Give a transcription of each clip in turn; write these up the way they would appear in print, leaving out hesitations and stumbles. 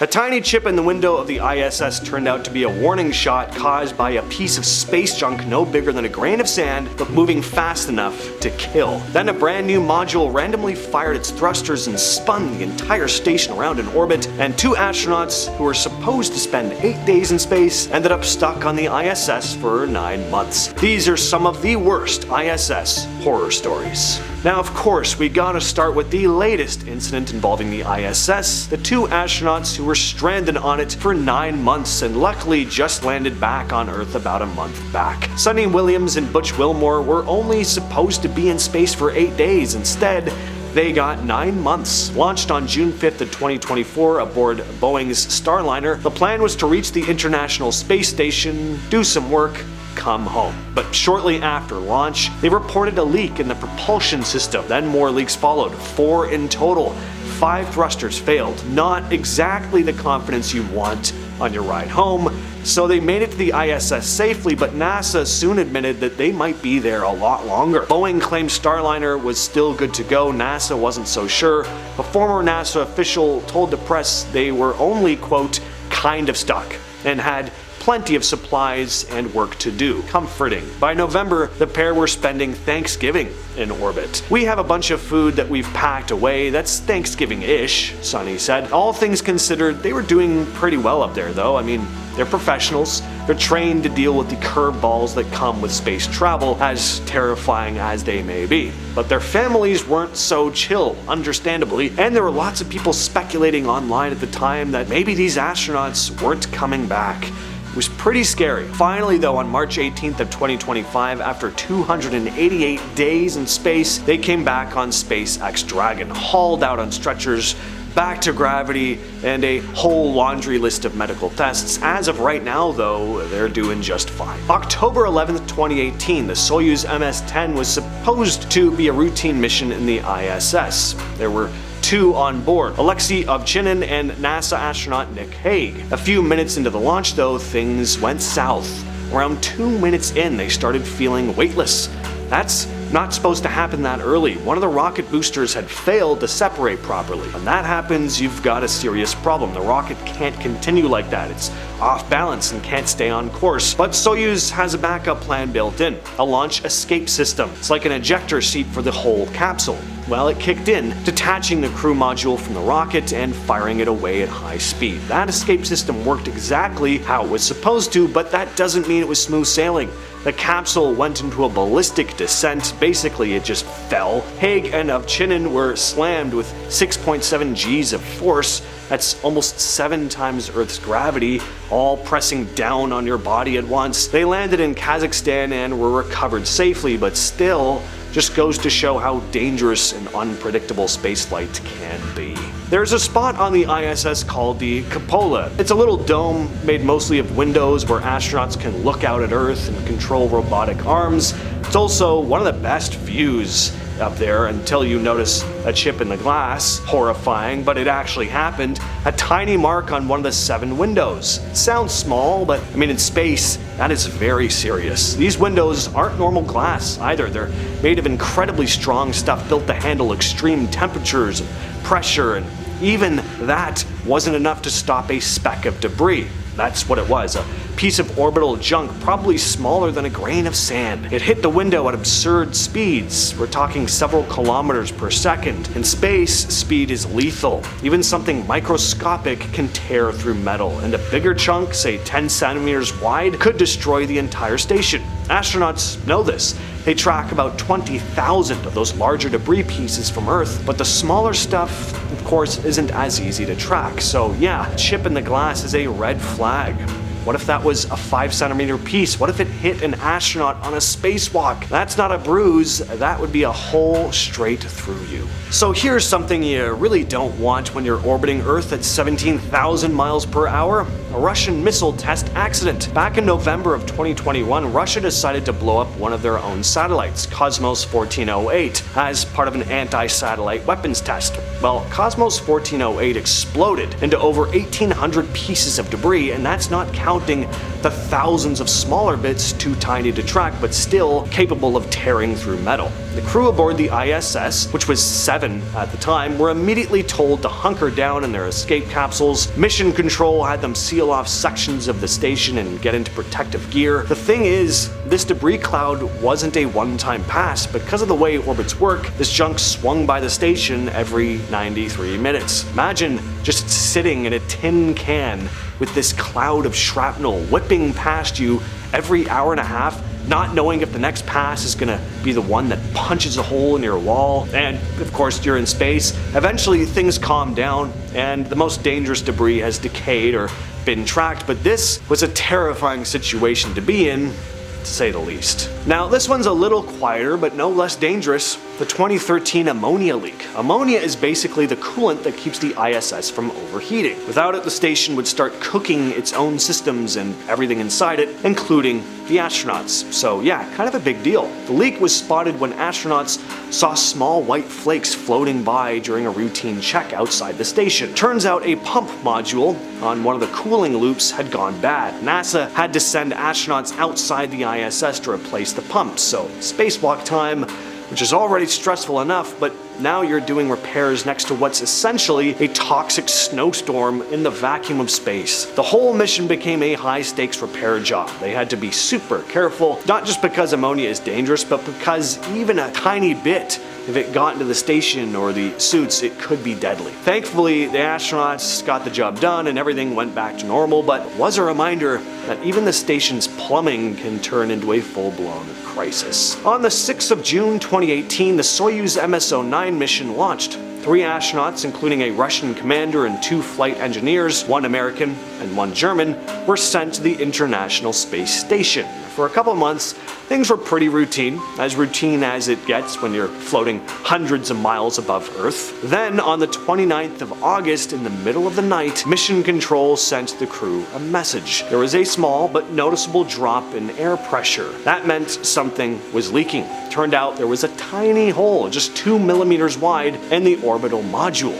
A tiny chip in the window of the ISS turned out to be a warning shot caused by a piece of space junk no bigger than a grain of sand, but moving fast enough to kill. Then a brand new module randomly fired its thrusters and spun the entire station around in orbit, and two astronauts who were supposed to spend 8 days in space ended up stuck on the ISS for 9 months. These are some of the worst ISS horror stories. Now, of course, we gotta start with the latest incident involving the ISS, the two astronauts who were stranded on it for 9 months and luckily just landed back on Earth about a month back. Sunny Williams and Butch Wilmore were only supposed to be in space for 8 days. Instead, they got 9 months. Launched on June 5th of 2024 aboard Boeing's Starliner, the plan was to reach the International Space Station, do some work, come home. But shortly after launch, they reported a leak in the propulsion system. Then more leaks followed, 4 in total. 5 thrusters failed. Not exactly the confidence you want on your ride home. So they made it to the ISS safely, but NASA soon admitted that they might be there a lot longer. Boeing claimed Starliner was still good to go. NASA wasn't so sure. A former NASA official told the press they were only, quote, kind of stuck, and had plenty of supplies and work to do. Comforting. By November, the pair were spending Thanksgiving in orbit. "We have a bunch of food that we've packed away, that's Thanksgiving-ish," Sunny said. All things considered, they were doing pretty well up there though. I mean, they're professionals. They're trained to deal with the curveballs that come with space travel, as terrifying as they may be. But their families weren't so chill, understandably, and there were lots of people speculating online at the time that maybe these astronauts weren't coming back. It was pretty scary. Finally though, on March 18th of 2025, after 288 days in space, they came back on SpaceX Dragon, hauled out on stretchers, back to gravity, and a whole laundry list of medical tests. As of right now though, they're doing just fine. October 11th, 2018, the Soyuz MS-10 was supposed to be a routine mission in the ISS. There were 2 on board, Alexei Ovchinin and NASA astronaut Nick Hague. A few minutes into the launch though, things went south. Around 2 minutes in, they started feeling weightless. That's not supposed to happen that early. One of the rocket boosters had failed to separate properly. When that happens, you've got a serious problem. The rocket can't continue like that. It's off balance and can't stay on course. But Soyuz has a backup plan built in, a launch escape system. It's like an ejector seat for the whole capsule. Well, it kicked in, detaching the crew module from the rocket and firing it away at high speed. That escape system worked exactly how it was supposed to, but that doesn't mean it was smooth sailing. The capsule went into a ballistic descent. Basically, it just fell. Hague and Ovchinin were slammed with 6.7 Gs of force. That's almost 7 times Earth's gravity, all pressing down on your body at once. They landed in Kazakhstan and were recovered safely, but still, just goes to show how dangerous and unpredictable spaceflight can be. There's a spot on the ISS called the cupola. It's a little dome made mostly of windows where astronauts can look out at Earth and control robotic arms. It's also one of the best views up there until you notice a chip in the glass. Horrifying, but it actually happened. A tiny mark on one of the 7 windows. It sounds small, but I mean, in space, that is very serious. These windows aren't normal glass either. They're made of incredibly strong stuff built to handle extreme temperatures and pressure, and even that wasn't enough to stop a speck of debris. That's what it was, a piece of orbital junk probably smaller than a grain of sand. It hit the window at absurd speeds. We're talking several kilometers per second. In space, speed is lethal. Even something microscopic can tear through metal, and a bigger chunk, say 10 centimeters wide, could destroy the entire station. Astronauts know this. They track about 20,000 of those larger debris pieces from Earth, but the smaller stuff, of course, isn't as easy to track. So yeah, chip in the glass is a red flag. What if that was a 5-centimeter piece? What if it hit an astronaut on a spacewalk? That's not a bruise, that would be a hole straight through you. So here's something you really don't want when you're orbiting Earth at 17,000 miles per hour. A Russian missile test accident. Back in November of 2021, Russia decided to blow up one of their own satellites, Kosmos 1408, as part of an anti-satellite weapons test. Well, Cosmos 1408 exploded into over 1,800 pieces of debris, and that's not counting the thousands of smaller bits too tiny to track but still capable of tearing through metal. The crew aboard the ISS, which was 7 at the time, were immediately told to hunker down in their escape capsules. Mission Control had them seal off sections of the station and get into protective gear. The thing is, this debris cloud wasn't a one-time pass. Because of the way orbits work, this junk swung by the station every 93 minutes. Imagine just sitting in a tin can with this cloud of shrapnel whipping past you every hour and a half, not knowing if the next pass is gonna be the one that punches a hole in your wall. And of course, you're in space. Eventually things calm down and the most dangerous debris has decayed or been tracked, but this was a terrifying situation to be in, to say the least. Now, this one's a little quieter, but no less dangerous. The 2013 Ammonia Leak. Ammonia is basically the coolant that keeps the ISS from overheating. Without it, the station would start cooking its own systems and everything inside it, including the astronauts. So yeah, kind of a big deal. The leak was spotted when astronauts saw small white flakes floating by during a routine check outside the station. Turns out a pump module on one of the cooling loops had gone bad. NASA had to send astronauts outside the ISS to replace the pumps, so spacewalk time, which is already stressful enough, but now you're doing repairs next to what's essentially a toxic snowstorm in the vacuum of space. The whole mission became a high-stakes repair job. They had to be super careful, not just because ammonia is dangerous, but because even a tiny bit, if it got into the station or the suits, it could be deadly. Thankfully, the astronauts got the job done and everything went back to normal, but it was a reminder that even the station's plumbing can turn into a full-blown crisis. On the 6th of June 2018, the Soyuz MS-10 mission launched. 3 astronauts, including a Russian commander and 2 flight engineers, 1 American and 1 German, were sent to the International Space Station. For a couple months, things were pretty routine as it gets when you're floating hundreds of miles above Earth. Then, on the 29th of August, in the middle of the night, Mission Control sent the crew a message. There was a small but noticeable drop in air pressure. That meant something was leaking. Turned out there was a tiny hole, just 2 millimeters wide, in the orbital module.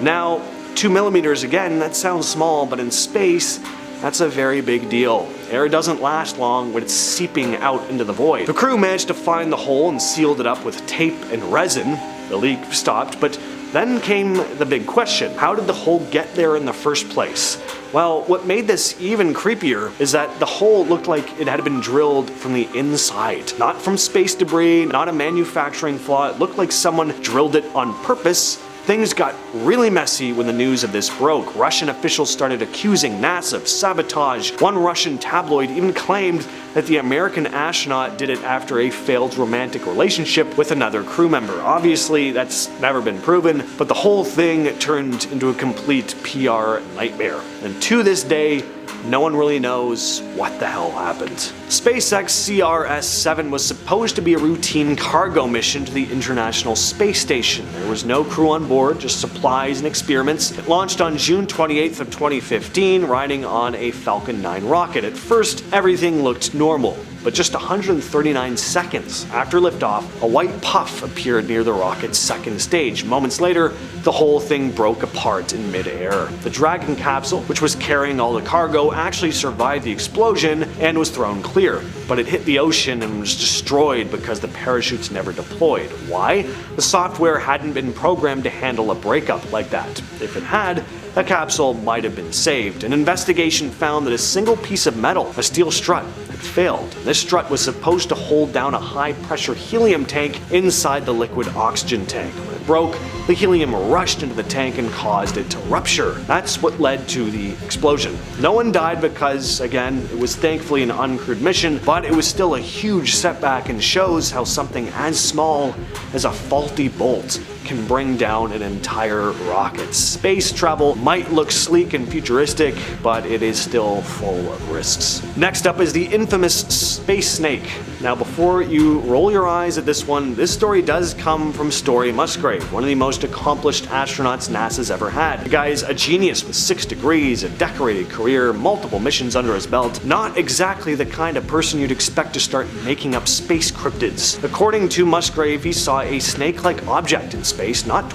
Now, 2 millimeters again, that sounds small, but in space, that's a very big deal. Air doesn't last long when it's seeping out into the void. The crew managed to find the hole and sealed it up with tape and resin. The leak stopped, but then came the big question. How did the hole get there in the first place? Well, what made this even creepier is that the hole looked like it had been drilled from the inside. Not from space debris, not a manufacturing flaw. It looked like someone drilled it on purpose. Things got really messy when the news of this broke. Russian officials started accusing NASA of sabotage. One Russian tabloid even claimed that the American astronaut did it after a failed romantic relationship with another crew member. Obviously, that's never been proven, but the whole thing turned into a complete PR nightmare. And to this day, no one really knows what the hell happened. SpaceX CRS-7 was supposed to be a routine cargo mission to the International Space Station. There was no crew on board, just supplies and experiments. It launched on June 28th of 2015, riding on a Falcon 9 rocket. At first, everything looked normal. But just 139 seconds after liftoff, a white puff appeared near the rocket's second stage. Moments later, the whole thing broke apart in midair. The Dragon capsule, which was carrying all the cargo, actually survived the explosion and was thrown clear. But it hit the ocean and was destroyed because the parachutes never deployed. Why? The software hadn't been programmed to handle a breakup like that. If it had, the capsule might have been saved. An investigation found that a single piece of metal, a steel strut, had failed. This strut was supposed to hold down a high-pressure helium tank inside the liquid oxygen tank. When it broke, the helium rushed into the tank and caused it to rupture. That's what led to the explosion. No one died because, again, it was thankfully an uncrewed mission, but it was still a huge setback and shows how something as small as a faulty bolt can bring down an entire rocket. Space travel might look sleek and futuristic, but it is still full of risks. Next up is the infamous space snake. Now, before you roll your eyes at this one, this story does come from Story Musgrave, one of the most accomplished astronauts NASA's ever had. The guy is a genius with 6 degrees, a decorated career, multiple missions under his belt. Not exactly the kind of person you'd expect to start making up space cryptids. According to Musgrave, he saw a snake-like object in space, not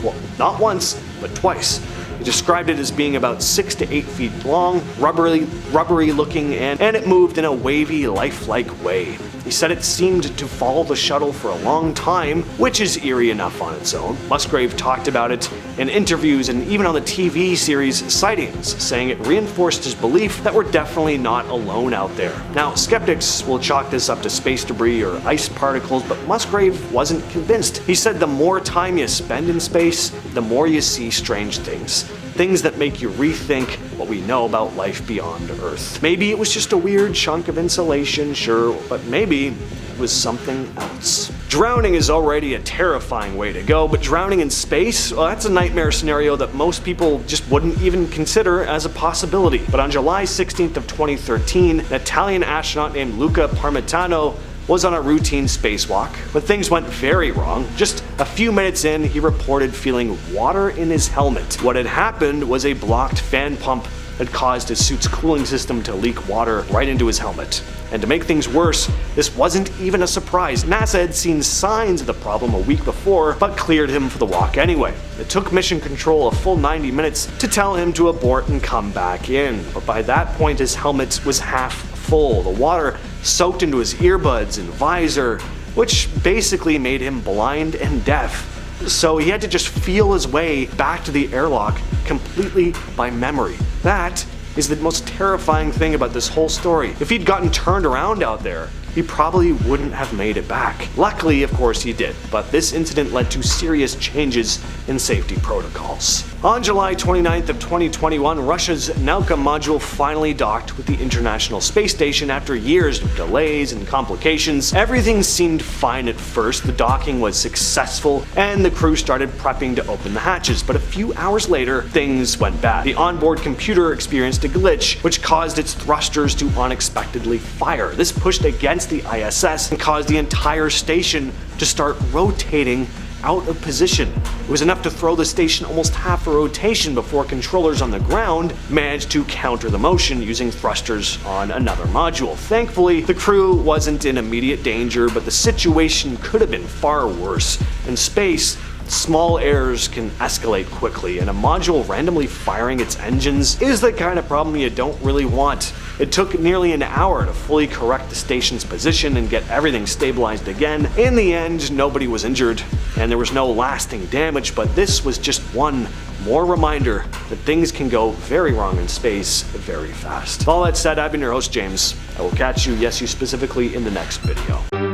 once, but twice. He described it as being about 6 to 8 feet long, rubbery looking, and it moved in a wavy, lifelike way. He said it seemed to follow the shuttle for a long time, which is eerie enough on its own. Musgrave talked about it in interviews and even on the TV series Sightings, saying it reinforced his belief that we're definitely not alone out there. Now, skeptics will chalk this up to space debris or ice particles, but Musgrave wasn't convinced. He said the more time you spend in space, the more you see strange things. Things that make you rethink what we know about life beyond Earth. Maybe it was just a weird chunk of insulation, sure, but maybe it was something else. Drowning is already a terrifying way to go, but drowning in space, well, that's a nightmare scenario that most people just wouldn't even consider as a possibility. But on July 16th of 2013, an Italian astronaut named Luca Parmitano was on a routine spacewalk, but things went very wrong. Just a few minutes in, he reported feeling water in his helmet. What had happened was a blocked fan pump had caused his suit's cooling system to leak water right into his helmet. And to make things worse, this wasn't even a surprise. NASA had seen signs of the problem a week before, but cleared him for the walk anyway. It took mission control a full 90 minutes to tell him to abort and come back in, but by that point his helmet was half full. The water soaked into his earbuds and visor, which basically made him blind and deaf. So he had to just feel his way back to the airlock completely by memory. That is the most terrifying thing about this whole story. If he'd gotten turned around out there, he probably wouldn't have made it back. Luckily, of course, he did, but this incident led to serious changes in safety protocols. On July 29th of 2021, Russia's Nauka module finally docked with the International Space Station after years of delays and complications. Everything seemed fine at first, the docking was successful, and the crew started prepping to open the hatches, but a few hours later, things went bad. The onboard computer experienced a glitch, which caused its thrusters to unexpectedly fire. This pushed against the ISS and caused the entire station to start rotating out of position. It was enough to throw the station almost half a rotation before controllers on the ground managed to counter the motion using thrusters on another module. Thankfully, the crew wasn't in immediate danger, but the situation could have been far worse. In space, small errors can escalate quickly, and a module randomly firing its engines is the kind of problem you don't really want. It took nearly an hour to fully correct the station's position and get everything stabilized again. In the end, nobody was injured, and there was no lasting damage, but this was just one more reminder that things can go very wrong in space very fast. With all that said, I've been your host, James. I will catch you, yes you specifically, in the next video.